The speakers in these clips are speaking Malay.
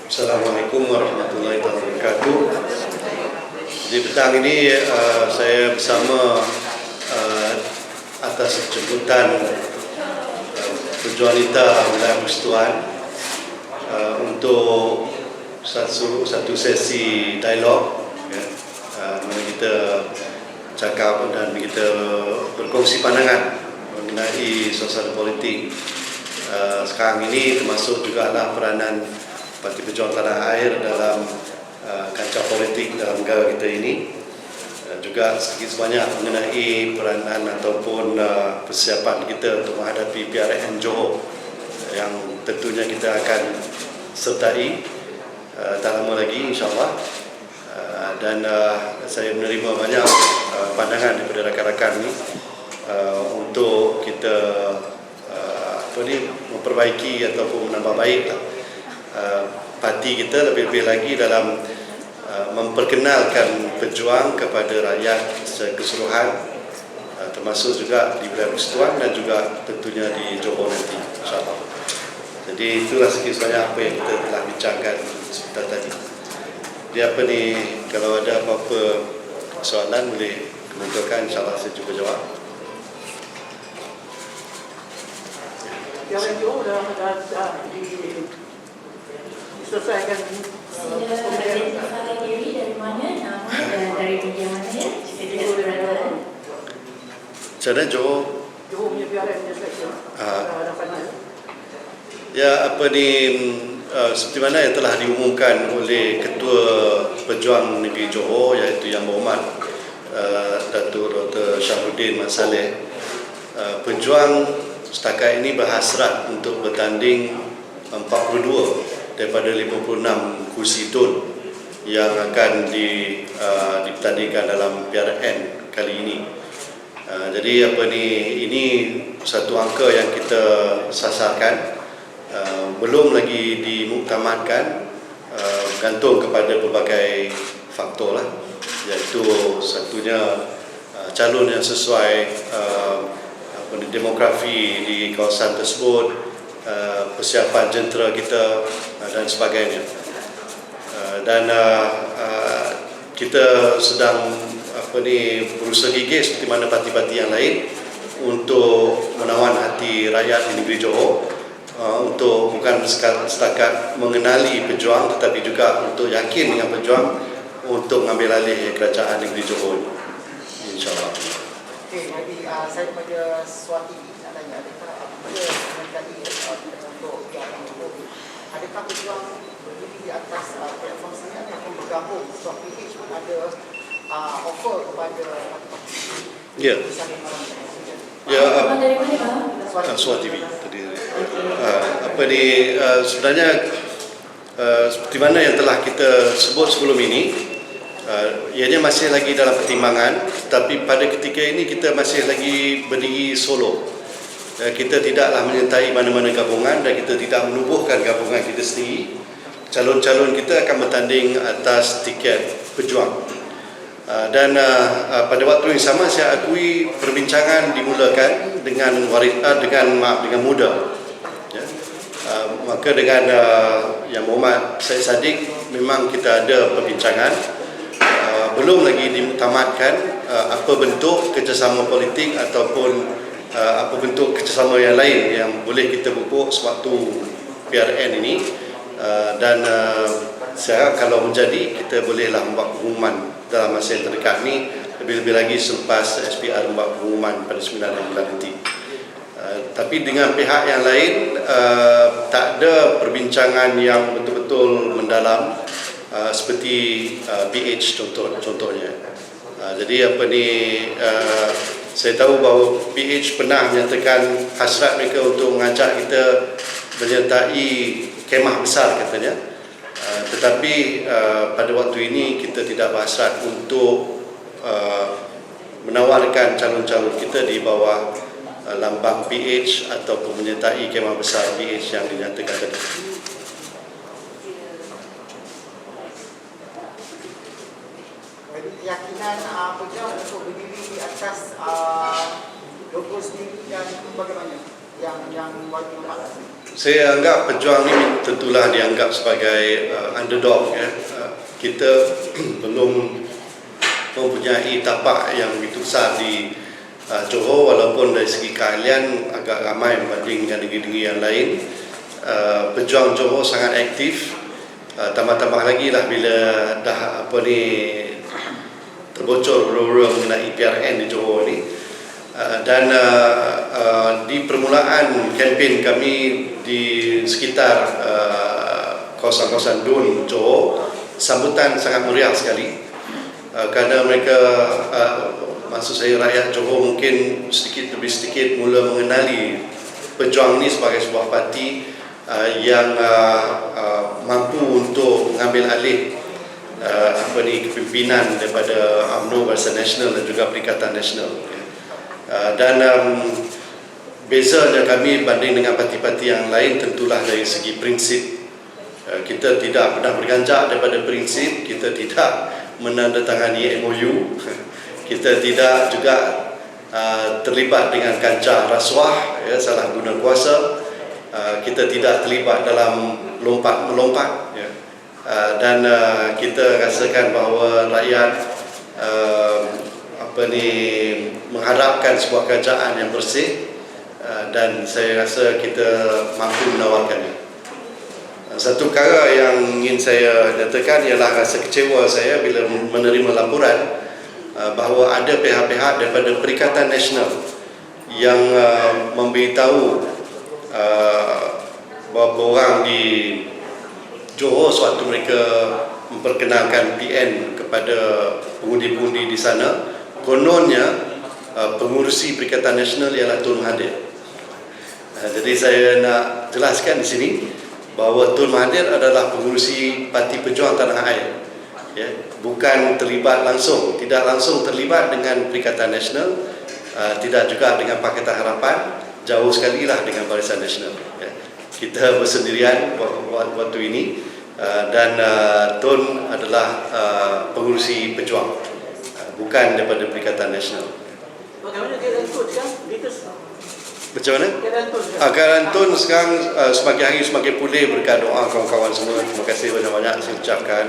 Assalamualaikum warahmatullahi wabarakatuh. Di petang ini saya bersama atas jemputan Berjuanita Wilayah Persekutuan untuk satu sesi dialog, mana kita cakap dan kita berkongsi pandangan mengenai suasana politik sekarang ini, termasuk juga adalah peranan Parti Berjuang Tanah Air dalam kancah politik dalam negara kita ini, juga sedikit sebanyak mengenai peranan ataupun persiapan kita untuk menghadapi PRN Johor yang tentunya kita akan sertai tak lama lagi, insyaAllah. Dan saya menerima banyak pandangan daripada rakan-rakan ini untuk kita memperbaiki ataupun menambah baik parti kita, lebih-lebih lagi dalam memperkenalkan pejuang kepada rakyat secara keseluruhan, termasuk juga di wilayah Persekutuan dan juga tentunya di Johor nanti, insyaAllah. Jadi itulah sedikit sebanyak apa yang kita telah bincangkan sebentar tadi. Jadi apa ni, kalau ada apa-apa soalan boleh kemukakan, insyaAllah saya cuba jawab. Yang itu sudah diselesaikan. Identifikasi diri dari mana, nama dan dari bidang mana ya? Cara Johor punya PRN dia selection. Ya, apa ni, seperti mana yang telah diumumkan oleh Ketua Pejuang Negeri Johor, iaitu Yang Berhormat Datuk Dr. Shahruddin Mat Saleh, pejuang setakat ini berhasrat untuk bertanding 42 daripada 56 kursi tun yang akan dipertandingkan dalam PRN kali ini. Jadi apa ni, ini satu angka yang kita sasarkan, belum lagi dimuktamadkan, bergantung kepada berbagai faktor lah, iaitu satunya calon yang sesuai demografi di kawasan tersebut, persiapan jentera kita dan sebagainya. Dan kita sedang berusaha gigih seperti mana parti-parti yang lain untuk menawan hati rakyat di negeri Johor, untuk bukan setakat mengenali pejuang tetapi juga untuk yakin dengan pejuang untuk mengambil alih kerajaan negeri Johor, insyaAllah. Okey, jadi saya pada Swati nak tanya, adakah apabila tadi untuk adakah pejuang berdiri di atas platform sini yang akan bergabung? So PH pun ada offer kepada Ya. Ya, Dari mana Bang? Suara TV tadi. Apa ni, sebenarnya seperti mana yang telah kita sebut sebelum ini, ianya masih lagi dalam pertimbangan, tapi pada ketika ini kita masih lagi berdiri solo. Kita tidaklah menyertai mana-mana gabungan dan kita tidak menubuhkan gabungan kita sendiri. Calon-calon kita akan bertanding atas tiket pejuang. Dan pada waktu yang sama saya akui perbincangan dimulakan dengan mudah. Ya. Maka dengan Yang Berhormat Syed Saddiq memang kita ada perbincangan. Belum lagi dimuktamadkan apa bentuk kerjasama politik ataupun apa bentuk kerjasama yang lain yang boleh kita pupuk sewaktu PRN ini, dan saya kalau menjadi kita bolehlah membuat pengumuman dalam masa yang terdekat ni, lebih-lebih lagi selepas SPR membuat pengumuman pada 9 bulan nanti. Tapi dengan pihak yang lain tak ada perbincangan yang betul-betul mendalam, seperti PH contohnya. Jadi apa ni, saya tahu bahawa PH pernah menyatakan hasrat mereka untuk mengajak kita menyertai kemah besar katanya, tetapi pada waktu ini kita tidak berhasrat untuk menawarkan calon-calon kita di bawah lambang PH ataupun menyertai kemah besar PH yang dinyatakan tadi. Keyakinan pejuang untuk berdiri di atas logo sendiri dan bagaimana yang wajib Saya anggap pejuang ini tentulah dianggap sebagai underdog ya. Kita belum mempunyai tapak yang begitu besar di Johor, walaupun dari segi keahlian agak ramai berbanding dengan negeri-negeri yang lain. Pejuang Johor sangat aktif, tambah-tambah lagi lah bila dah terbocor benda-benda mengenai PRN di Johor ni. Dan di permulaan kempen kami di sekitar kawasan-kawasan Dun, Johor, sambutan sangat meriah sekali. Kerana mereka, maksud saya rakyat Johor mungkin sedikit demi sedikit mula mengenali pejuang ini sebagai sebuah parti yang mampu untuk mengambil alih kepimpinan daripada UMNO Barisan Nasional dan juga Perikatan Nasional. Dan bezanya kami banding dengan parti-parti yang lain tentulah dari segi prinsip. Kita tidak pernah berganjak daripada prinsip, kita tidak menandatangani MOU, kita tidak juga terlibat dengan kancah rasuah, ya, salah guna kuasa, kita tidak terlibat dalam lompat-melompat, ya. Dan kita rasakan bahawa rakyat mengharapkan sebuah kerajaan yang bersih, dan saya rasa kita mampu menawarkannya. Satu perkara yang ingin saya nyatakan ialah rasa kecewa saya bila menerima laporan bahawa ada pihak-pihak daripada Perikatan Nasional yang memberitahu beberapa orang di Johor sewaktu mereka memperkenalkan PN kepada pengundi-pengundi di sana, kononnya pengurusi Perikatan Nasional ialah Tun Mahathir. Jadi saya nak jelaskan di sini bahawa Tun Mahathir adalah pengurusi Parti Pejuang Tanah Air, ya, bukan terlibat langsung, tidak langsung terlibat dengan Perikatan Nasional, tidak juga dengan Pakatan Harapan, jauh sekali lah dengan Barisan Nasional, ya. Kita bersendirian waktu ini, dan Tun adalah pengurusi pejuang, bukan daripada Perikatan Nasional. Bagaimana dia ikut kan? Macam mana? Keadaan Tun sekarang semakin hari semakin pulih berkat doa kawan-kawan semua. Terima kasih banyak-banyak saya ucapkan.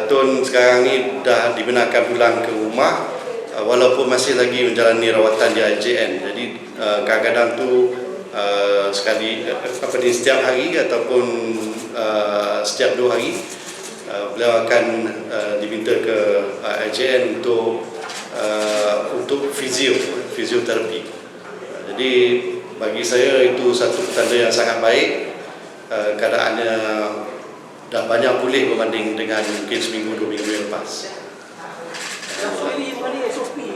Tun sekarang ni dah dibenarkan pulang ke rumah, walaupun masih lagi menjalani rawatan di IJN. Jadi kadang-kadang tu setiap hari ataupun setiap 2 hari beliau akan diminta ke IJN untuk fisioterapi. Jadi bagi saya itu satu petanda yang sangat baik. Keadaannya dah banyak pulih berbanding dengan mungkin seminggu 2 minggu yang lepas. Ini mana SOP di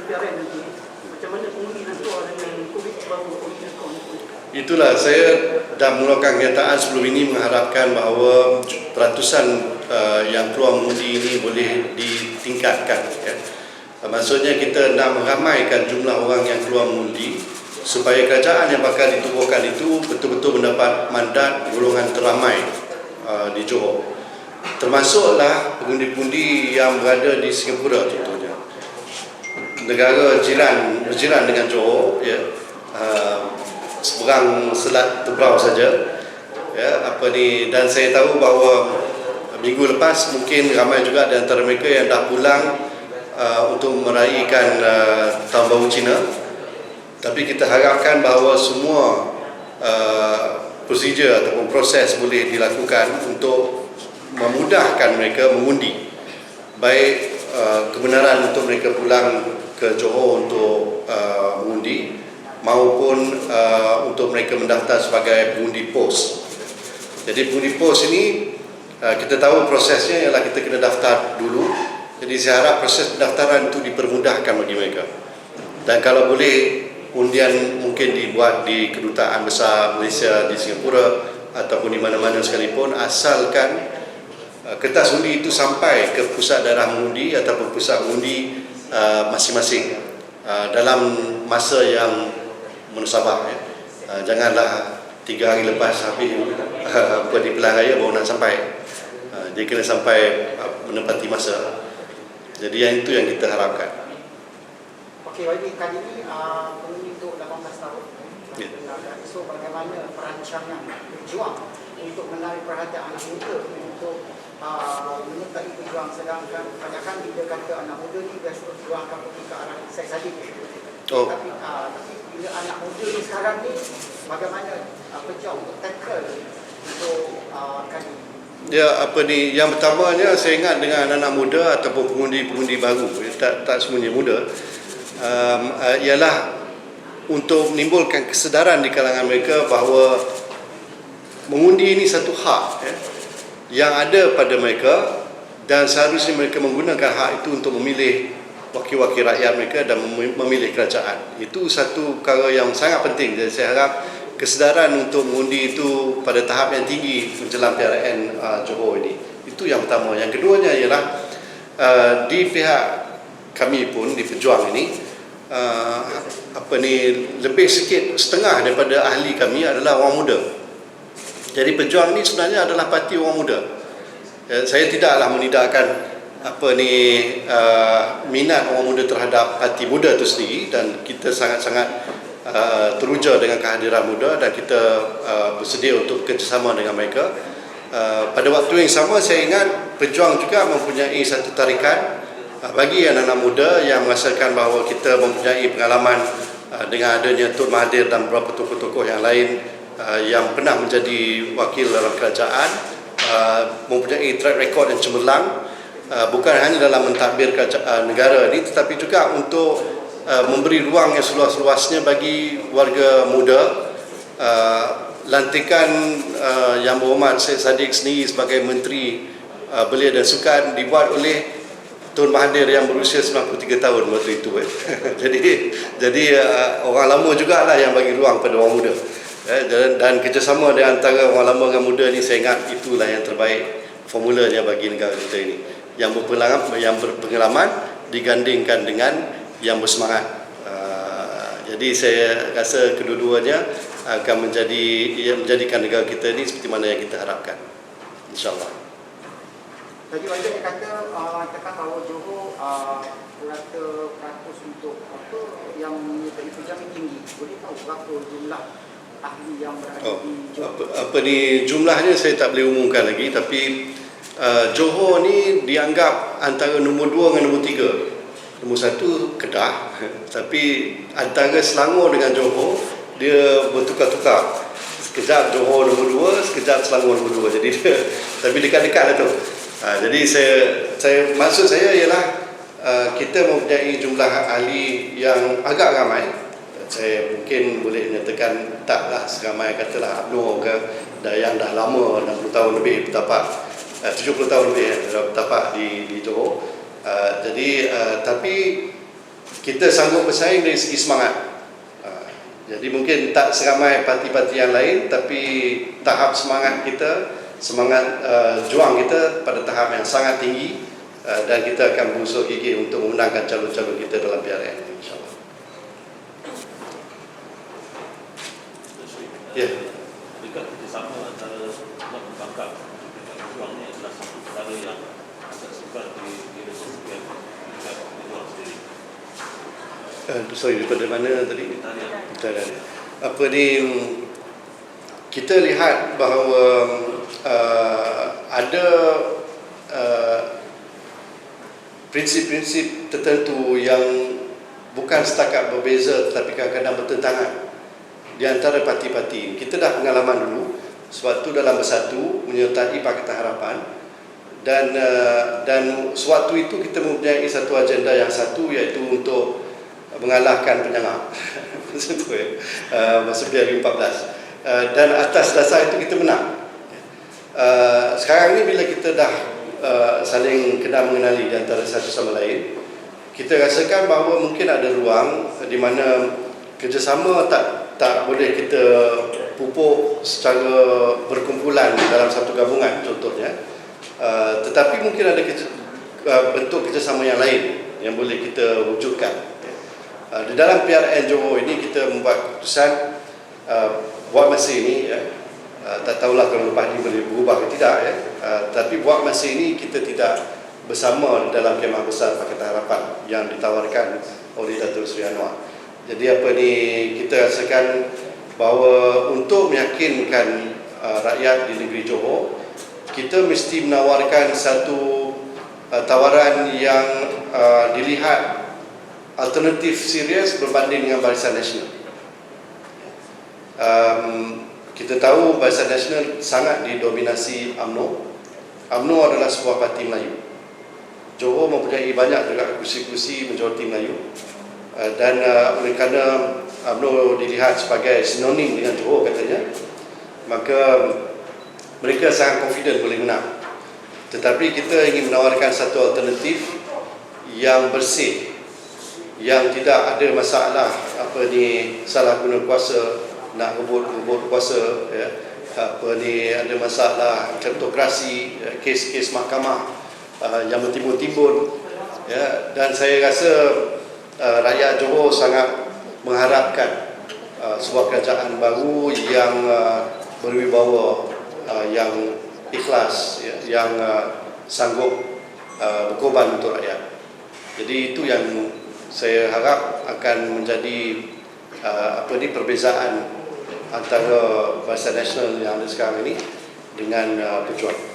PRN nanti? Macam mana pengundi nak keluar dengan COVID baru? Itulah saya dah mulakan kenyataan sebelum ini mengharapkan bahawa peratusan yang keluar mengundi ini boleh ditingkatkan, ya. Maksudnya kita nak meramaikan jumlah orang yang keluar mengundi supaya kerajaan yang bakal ditubuhkan itu betul-betul mendapat mandat golongan teramai di Johor. Termasuklah pengundi-pengundi yang berada di Singapura contohnya. Negara berjiran dengan Johor, ya. Seberang Selat Tebrau saja, ya, dan saya tahu bahawa minggu lepas mungkin ramai juga di antara mereka yang dah pulang untuk meraihkan Tahun Baru Cina. Tapi kita harapkan bahawa semua prosedur ataupun proses boleh dilakukan untuk memudahkan mereka mengundi, baik kebenaran untuk mereka pulang ke Johor untuk mengundi maupun untuk mereka mendaftar sebagai pengundi pos. Jadi pengundi pos ini kita tahu prosesnya ialah kita kena daftar dulu. Jadi saya harap proses pendaftaran itu dipermudahkan bagi mereka. Dan kalau boleh undian mungkin dibuat di Kedutaan Besar Malaysia di Singapura ataupun di mana-mana sekalipun, asalkan kertas undi itu sampai ke pusat daerah mengundi ataupun pusat undi masing-masing dalam masa yang menusabah, ya. Janganlah 3 hari lepas habis di pilihan raya baru nak sampai. Dia kena sampai menepati masa. Jadi yang itu yang kita harapkan. Okey, bagi kali ini pengundi untuk 18 tahun. Ya. So bagaimana perancangan berjuang untuk menarik perhatian anak muda untuk menyertai pejuang, sedangkan kebanyakan bila kata anak muda ni biasa perjuangkan pergi ke arah seks sadik. Tapi bila anak muda ni sekarang ni bagaimana pejuang untuk tackle untuk kali Ya, yang pertamanya saya ingat dengan anak-anak muda ataupun pengundi-pengundi baru, tak semuanya muda, ialah untuk menimbulkan kesedaran di kalangan mereka bahawa mengundi ini satu hak yang ada pada mereka, dan seharusnya mereka menggunakan hak itu untuk memilih wakil-wakil rakyat mereka dan memilih kerajaan. Itu satu perkara yang sangat penting. Jadi saya harap kesedaran untuk mengundi itu pada tahap yang tinggi menjelang PRN Johor ini. Itu yang pertama. Yang keduanya ialah di pihak kami pun di pejuang ini, lebih sikit setengah daripada ahli kami adalah orang muda. Jadi pejuang ini sebenarnya adalah parti orang muda. Saya tidaklah menidakkan minat orang muda terhadap parti muda itu sendiri, dan kita sangat-sangat teruja dengan kehadiran muda, dan kita bersedia untuk kerjasama dengan mereka. Pada waktu yang sama, saya ingat pejuang juga mempunyai satu tarikan bagi anak-anak muda yang merasakan bahawa kita mempunyai pengalaman dengan adanya Tun Mahathir dan beberapa tokoh-tokoh yang lain yang pernah menjadi wakil dalam kerajaan, mempunyai track record yang cemerlang, bukan hanya dalam mentadbir negara ini, tetapi juga untuk memberi ruang yang seluas-luasnya bagi warga muda. Lantikan Yang Berhormat Syed Saddiq sendiri sebagai Menteri Belia dan Sukan dibuat oleh Tun Mahathir yang berusia 93 tahun waktu itu. Jadi orang lama jugalah yang bagi ruang pada orang muda. Dan kerjasama di antara orang lama dengan muda ni, saya ingat itulah yang terbaik formulanya bagi negara kita ini. Yang berpengalaman digandingkan dengan yang bersemangat. Jadi saya rasa kedua-duanya akan menjadikan negara kita ini seperti mana yang kita harapkan, insyaAllah. Tadi Wajib kata tekan bahawa Johor rata peratus untuk yang menyertai pejuang tinggi. Boleh tahu berapa jumlah ahli yang berada di Johor? Jumlahnya saya tak boleh umumkan lagi, tapi Johor ni dianggap antara nombor 2 dengan nombor 3. Nombor 1 Kedah, tapi antara Selangor dengan Johor dia bertukar-tukar. Sekejap Johor nombor 2, sekejap Selangor nombor 2. Jadi tapi dekat-dekat lah tu. Jadi maksud saya ialah kita mempunyai jumlah ahli yang agak ramai. Saya mungkin boleh menyatakan taklah seramai katalah UMNO ke, yang dah lama 60 tahun lebih bertapak, 70 tahun lebih bertapak di Johor. Tapi kita sanggup bersaing dari segi semangat. Jadi mungkin tak seramai parti-parti yang lain, tapi tahap semangat kita, semangat juang kita pada tahap yang sangat tinggi, dan kita akan berusaha gigih untuk memenangkan calon-calon kita dalam PRN, insyaAllah. Ya. Dekat kerjasama antara nak membangkang pejuang ni adalah satu perkara yang agak sukar diresponsifkan dekat pejuang sendiri. Sorry, daripada mana tadi? Kita lihat bahawa ada prinsip-prinsip tertentu yang bukan setakat berbeza tetapi kadang-kadang bertentangan di antara parti-parti. Kita dah pengalaman dulu, sebab tu dalam Bersatu menyertai Pakatan Harapan, dan sewaktu itu kita mempunyai satu agenda yang satu, iaitu untuk mengalahkan penyangap masa PRU 14, dan atas dasar itu kita menang. Sekarang ni bila kita dah saling kenal mengenali di antara satu sama lain, kita rasakan bahawa mungkin ada ruang di mana kerjasama tak boleh kita pupuk secara berkumpulan dalam satu gabungan contohnya, tetapi mungkin ada bentuk kerjasama yang lain yang boleh kita wujudkan. Di dalam PRN Johor ini kita membuat keputusan buat masa ini, tak tahulah kalau lepas ini boleh berubah ke tidak, tapi buat masa ini kita tidak bersama dalam kemah besar Pakatan Harapan yang ditawarkan oleh Datuk Seri Anwar. Jadi kita rasakan bahawa untuk meyakinkan rakyat di negeri Johor, kita mesti menawarkan satu tawaran yang dilihat alternatif serius berbanding dengan Barisan Nasional. Kita tahu Barisan Nasional sangat didominasi UMNO. UMNO adalah sebuah parti Melayu. Johor mempunyai banyak juga kursi-kursi majoriti Melayu, dan oleh kerana UMNO dilihat sebagai sinonim dengan Johor katanya, maka mereka sangat confident boleh menang. Tetapi kita ingin menawarkan satu alternatif yang bersih, yang tidak ada masalah salah guna kuasa, nak rebut kuasa, ya, ada masalah kleptokrasi, kes-kes mahkamah yang bertimbun-timbun, ya. Dan saya rasa rakyat Johor sangat mengharapkan sebuah kerajaan baru yang berwibawa, yang ikhlas, ya, yang sanggup berkorban untuk rakyat. Jadi itu yang saya harap akan menjadi perbezaan antara Barisan Nasional yang ada sekarang ini dengan Perjuangan.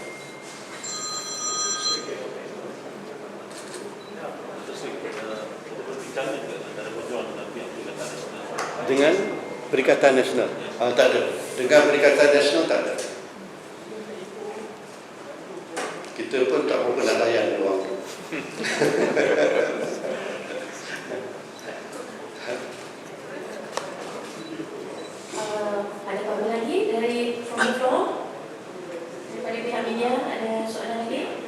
Dengan Perikatan Nasional? Tak ada. Dengan Perikatan Nasional tak ada. Kita pun tak berapa nak layan orang tu. Ada apa lagi dari from the floor? Daripada pihak media ada soalan lagi?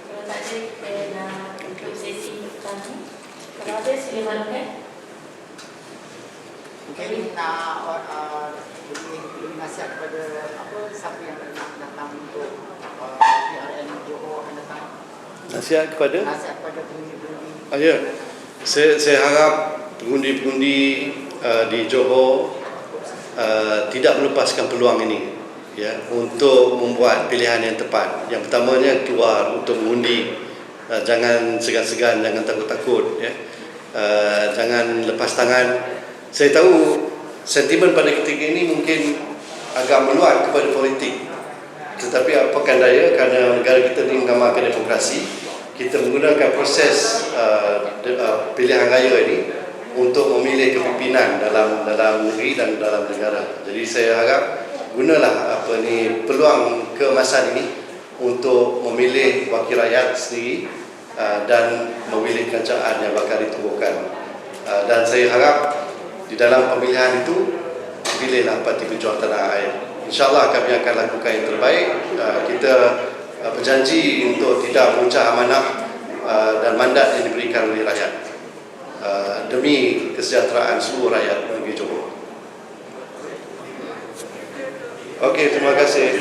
Kalau tak ada, kita nak tutup sesi pertama. Kalau ada, sila maklumkan. Mungkin beri nasihat kepada siapa yang nak datang untuk PRN Johor akan datang. Nasihat kepada? Nasihat kepada pengundi-pengundi. Ya. Saya harap pengundi-pengundi di Johor tidak melepaskan peluang ini, ya, untuk membuat pilihan yang tepat. Yang pertamanya keluar untuk mengundi, jangan segan-segan, jangan takut-takut, ya. Jangan lepas tangan. Saya tahu sentimen pada ketika ini mungkin agak meluat kepada politik, tetapi apakan daya, kerana negara kita ini mengamalkan demokrasi, kita menggunakan proses pilihan raya ini untuk memilih kepimpinan dalam negeri dan dalam negara. Jadi saya harap gunalah peluang keemasan ini untuk memilih wakil rakyat sendiri dan memilih kerajaan yang bakal ditubuhkan. Dan saya harap di dalam pemilihan itu pilihlah Parti Perjuangan Tanah Air. InsyaAllah kami akan lakukan yang terbaik. Kita berjanji untuk tidak memecah amanah dan mandat yang diberikan oleh rakyat, demi kesejahteraan seluruh rakyat negeri Johor. Okey, terima kasih.